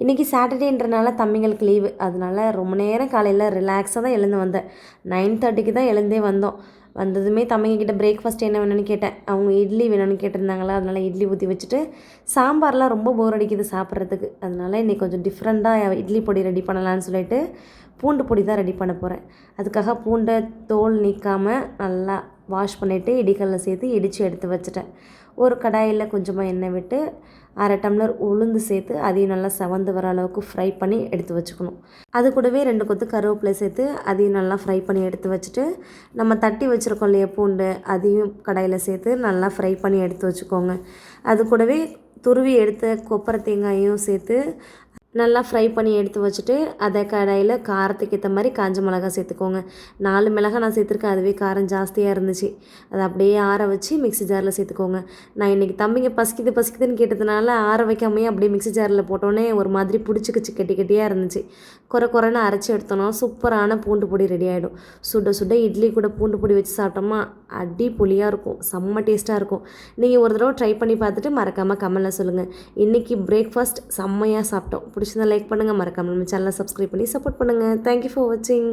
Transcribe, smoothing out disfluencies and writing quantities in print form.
இன்றைக்கி சாட்டர்டேன்றனால தம்பிங்களுக்கு லீவு, அதனால ரொம்ப நேரம் காலையில் ரிலாக்ஸாக தான் எழுந்து வந்தேன். 9:30க்கு தான் எழுந்தே வந்தோம். வந்ததுமே தம்பிங்கக்கிட்ட பிரேக்ஃபாஸ்ட் என்ன வேணும்னு கேட்டேன். அவங்க இட்லி வேணும்னு கேட்டிருந்தாங்களா, அதனால் இட்லி ஊற்றி வச்சுட்டு, சாம்பார்லாம் ரொம்ப போர் அடிக்குது சாப்பிட்றதுக்கு, அதனால் இன்றைக்கி கொஞ்சம் டிஃப்ரெண்ட்டாக இட்லி பொடி ரெடி பண்ணலான்னு சொல்லிட்டு பூண்டு பொடி தான் ரெடி பண்ண போகிறேன். அதுக்காக பூண்டை தோல் நீக்காமல் நல்லா வாஷ் பண்ணிவிட்டு இடிக்கல்ல சேர்த்து இடித்து எடுத்து வச்சுட்டேன். ஒரு கடாயில் கொஞ்சமாக எண்ணெய் விட்டு 1/2 டம்ளர் உளுந்து சேர்த்து அதையும் நல்லா செவந்து வர அளவுக்கு ஃப்ரை பண்ணி எடுத்து வச்சுக்கணும். அது கூடவே 2 கொத்து கருவேப்பிலை சேர்த்து அதையும் நல்லா ஃப்ரை பண்ணி எடுத்து வச்சுட்டு, நம்ம தட்டி வச்சுருக்கோம் இல்லையா பூண்டு, அதையும் கடாயில் சேர்த்து நல்லா ஃப்ரை பண்ணி எடுத்து வச்சுக்கோங்க. அது கூடவே துருவி எடுத்த கொப்பரை தேங்காயும் சேர்த்து நல்லா ஃப்ரை பண்ணி எடுத்து வச்சுட்டு, அதை கடாயில் காரத்துக்கு ஏற்ற மாதிரி காஞ்ச மிளகா சேர்த்துக்கோங்க. 4 மிளகாய் நான் சேர்த்துருக்கேன், அதுவே காரம் ஜாஸ்தியாக இருந்துச்சு. அதை அப்படியே ஆற வச்சு மிக்ஸி ஜாரில் சேர்த்துக்கோங்க. நான் இன்றைக்கி தம்பிங்க பசிக்குதுன்னு கேட்டதுனால ஆற வைக்காமையே அப்படியே மிக்ஸி ஜாரில் போட்டோன்னே ஒரு மாதிரி பிடிச்சிக்கிச்சு, கட்டி கட்டியாக இருந்துச்சு. குறைன்னு அரைச்சி எடுத்தோன்னா சூப்பரான பூண்டு பொடி ரெடி ஆகிடும். சுட சுட இட்லி கூட பூண்டு பொடி வச்சு சாப்பிட்டோமா அடிப்பொலியாக இருக்கும், செம்ம டேஸ்ட்டாக இருக்கும். நீங்கள் ஒரு தடவை ட்ரை பண்ணி பார்த்துட்டு மறக்காமல் கமெண்ட்டில் சொல்லுங்கள். இன்றைக்கி பிரேக்ஃபாஸ்ட் செம்மையாக சாப்பிட்டோம். பிடிச்சிருந்தா லைக் பண்ணுங்கள், மறக்காமல் நம்ம சேனலை சப்ஸ்கிரைப் பண்ணி சப்போர்ட் பண்ணுங்கள். தேங்க்யூ ஃபார் வாட்சிங்.